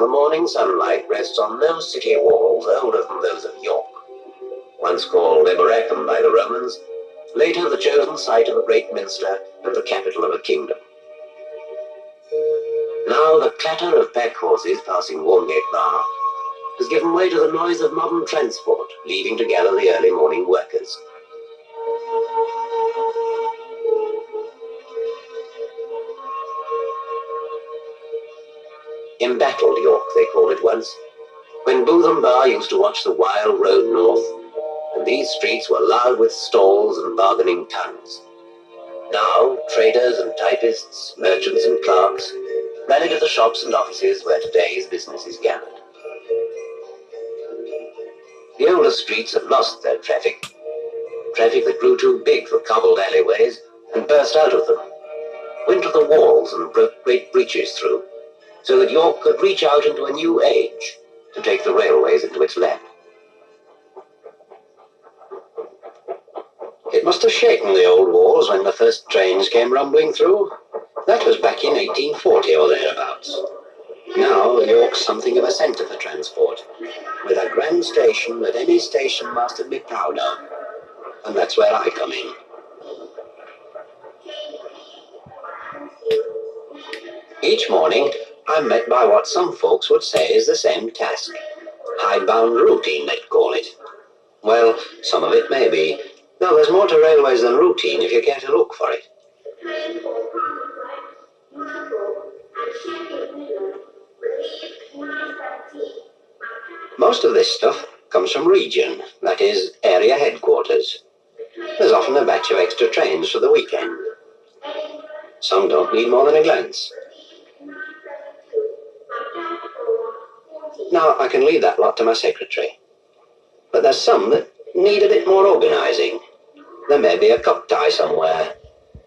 the morning sunlight rests on those city walls older than those of York, once called Eboracum by the Romans, later the chosen site of a great minster and the capital of a kingdom. Now the clatter of pack horses passing Warngate Bar has given way to the noise of modern transport, leaving to gather the early morning workers. Embattled York, they called it once, when Booth and Bar used to watch the wild road north, and these streets were loud with stalls and bargaining tongues. Now, traders and typists, merchants and clerks, rallied at the shops and offices where today's business is gathered. The older streets have lost their traffic that grew too big for cobbled alleyways and burst out of them, went to the walls and broke great breaches through, so that York could reach out into a new age to take the railways into its lap. It must have shaken the old walls when the first trains came rumbling through. That was back in 1840 or thereabouts. Now York's something of a centre for transport, with a grand station that any station master'd be proud of. And that's where I come in. Each morning, I'm met by what some folks would say is the same task. Hidebound routine, they'd call it. Well, some of it may be, though there's more to railways than routine if you care to look for it. Most of this stuff comes from region, that is, area headquarters. There's often a batch of extra trains for the weekend. Some don't need more than a glance. Now, I can leave that lot to my secretary. But there's some that need a bit more organising. There may be a cup tie somewhere.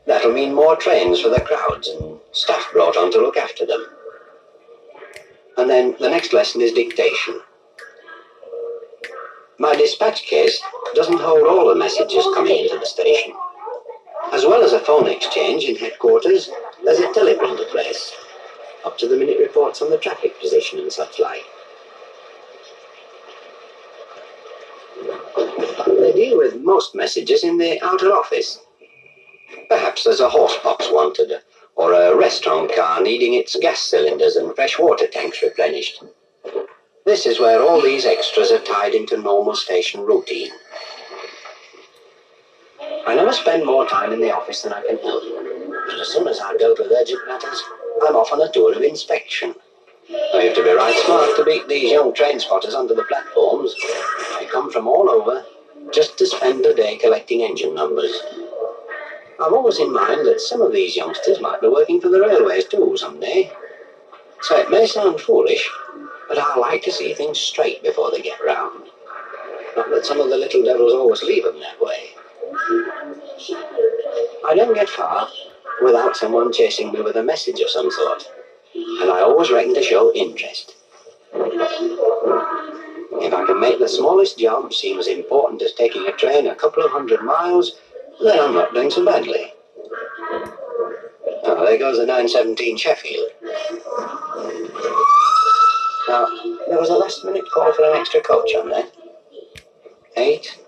That'll mean more trains for the crowds and staff brought on to look after them. And then the next lesson is dictation. My dispatch case doesn't hold all the messages coming into the station. As well as a phone exchange in headquarters, there's a teleprompter place, up to the minute reports on the traffic position and such like. They deal with most messages in the outer office. Perhaps there's a horse box wanted, or a restaurant car needing its gas cylinders and fresh water tanks replenished. This is where all these extras are tied into normal station routine. I never spend more time in the office than I can help, and as soon as I dealt with urgent matters, I'm off on a tour of inspection. I have to be right smart to beat these young train spotters onto the platforms. They come from all over, just to spend a day collecting engine numbers. I've always in mind that some of these youngsters might be working for the railways too someday. So it may sound foolish, but I like to see things straight before they get round. Not that some of the little devils always leave them that way. I don't get far without someone chasing me with a message of some sort, and I always reckon to show interest. If I can make the smallest job seem as important as taking a train a couple of 100 miles, then I'm not doing so badly. Oh, there goes the 9:17 Sheffield. Now, there was a last-minute call for an extra coach on there. 8,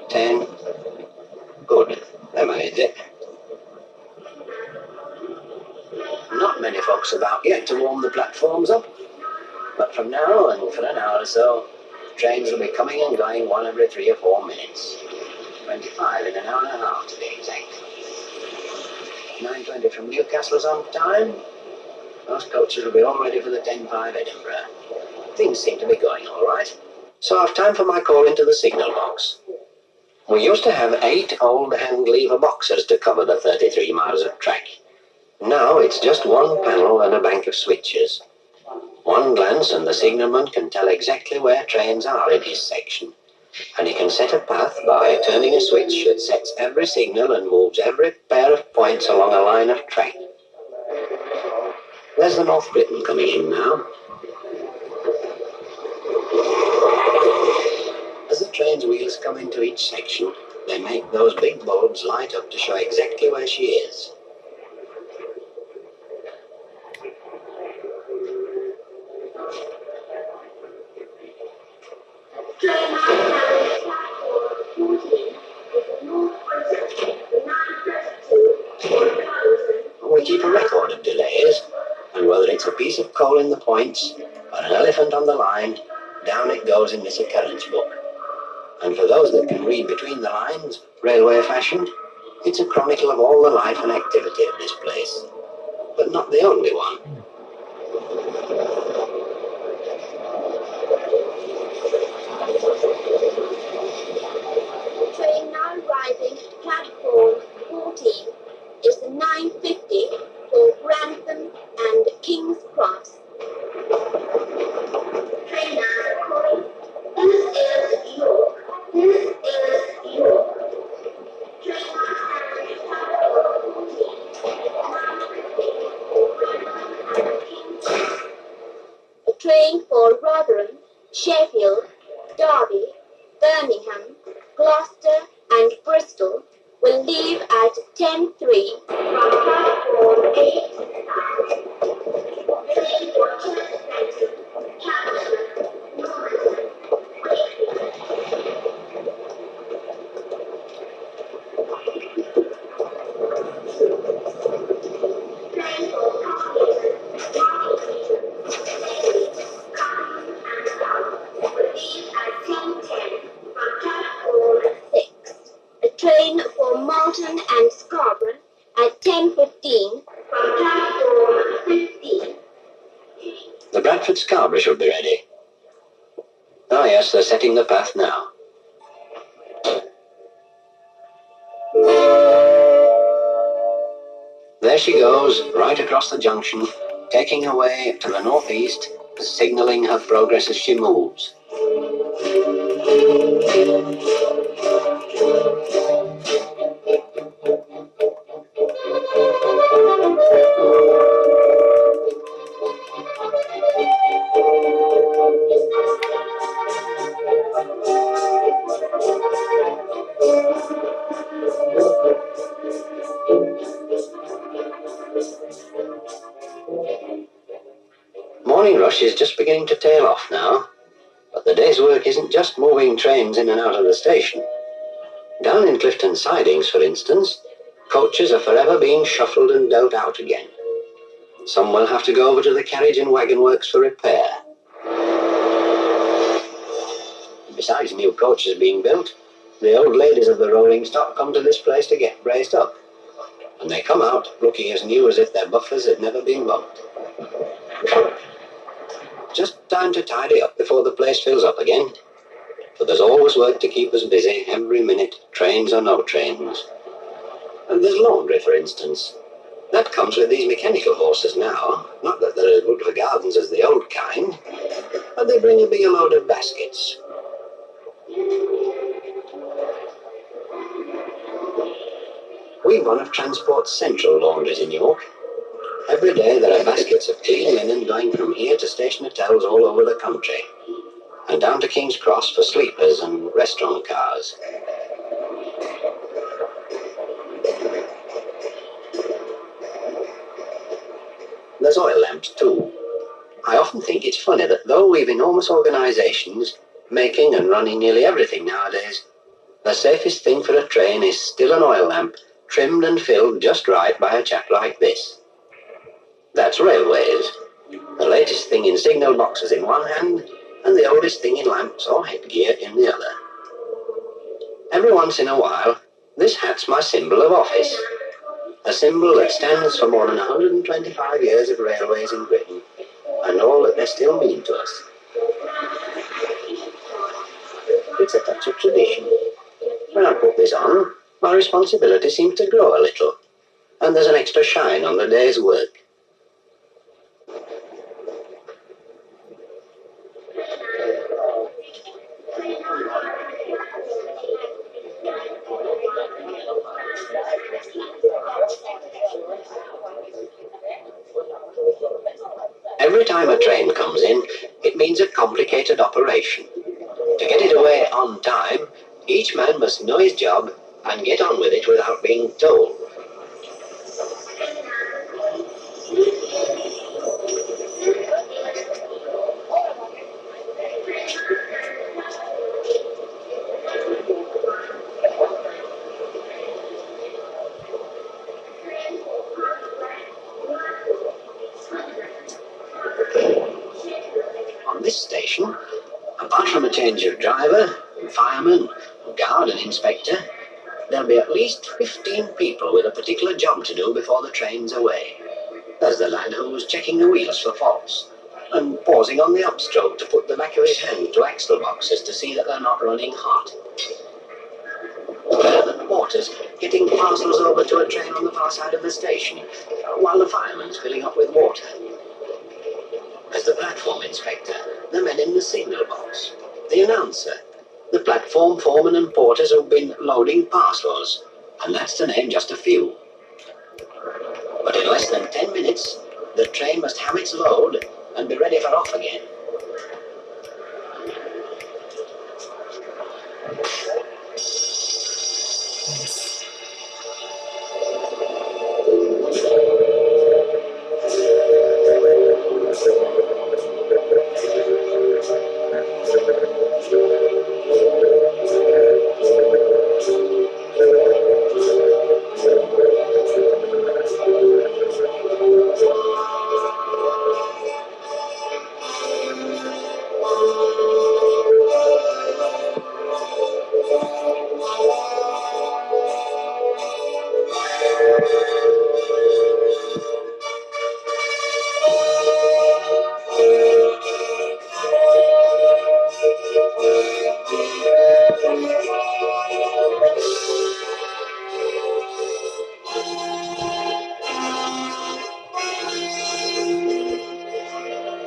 10, good, they managed it. Not many folks about yet to warm the platforms up, but from now and for an hour or so, trains will be coming and going one every 3 or 4 minutes. 25 in an hour and a half to be exact. 9:20 from Newcastle is on time. Those coaches will be all ready for the 10:05 Edinburgh. Things seem to be going all right. So I've time for my call into the signal box. We used to have 8 old hand lever boxes to cover the 33 miles of track. Now it's just one panel and a bank of switches. One glance and the signalman can tell exactly where trains are in his section. And he can set a path by turning a switch that sets every signal and moves every pair of points along a line of track. There's the North Briton coming in now. As the train's wheels come into each section, they make those big bulbs light up to show exactly where she is. piece of coal in the points, or an elephant on the line, down it goes in this occurrence book. And for those that can read between the lines, railway fashion, it's a chronicle of all the life and activity of this place. But not the only one. Train now arriving at platform 14 is the 9:50 for Grantham and King's Cross. Train now calling. This is York. This is York. Train now at platform 14, 9:50 for Grantham and King's Cross. A train for Rotherham, Sheffield, Derby, Birmingham, Gloucester and Bristol will leave at 10:03 from platform 8 south. Train for Chester, Chelmsford, Normanton, Wakefield. Train for Coppinger, Nottingham, Derby, Cumberland and South will leave at 10:10 from platform 6. A train for Malton and Scarborough at 10:15 from platform 15. The Bradford Scarborough should be ready. Oh yes, they're setting the path now. There she goes, right across the junction, taking her way to the northeast, signalling her progress as she moves. Morning rush is just beginning to tail off now, but the day's work isn't just moving trains in and out of the station. Down in Clifton Sidings, for instance, coaches are forever being shuffled and dealt out again. Some will have to go over to the carriage and wagon works for repair. Besides new coaches being built, the old ladies of the rolling stock come to this place to get braced up. And they come out looking as new as if their buffers had never been bumped. Just time to tidy up before the place fills up again. But there's always work to keep us busy every minute, trains or no trains. And there's laundry, for instance. That comes with these mechanical horses now. Not that they're as good for gardens as the old kind, but they bring a bigger load of baskets. We're one of Transport's central laundries in York. Every day there are baskets of clean linen going from here to station hotels all over the country, and down to King's Cross for sleepers and restaurant cars. There's oil lamps too. I often think it's funny that though we've enormous organisations making and running nearly everything nowadays, the safest thing for a train is still an oil lamp, trimmed and filled just right by a chap like this. That's railways. The latest thing in signal boxes in one hand, and the oldest thing in lamps or headgear in the other. Every once in a while, this hat's my symbol of office. A symbol that stands for more than 125 years of railways in Britain, and all that they still mean to us. It's a touch of tradition. When I put this on, my responsibility seems to grow a little, and there's an extra shine on the day's work. Every time a train comes in, it means a complicated operation. To get it away on time, each man must know his job and get on with it without being told. this station, apart from a change of driver, fireman, guard and inspector, there'll be at least 15 people with a particular job to do before the train's away. There's the lad who's checking the wheels for faults and pausing on the upstroke to put the back of his hand to axle boxes to see that they're not running hot. There are the porters getting parcels over to a train on the far side of the station, while the fireman's filling up with water. There's the platform inspector, the men in the signal box, the announcer, the platform foreman and porters who've been loading parcels, and that's to name just a few. But in less than 10 minutes, the train must have its load and be ready for off again.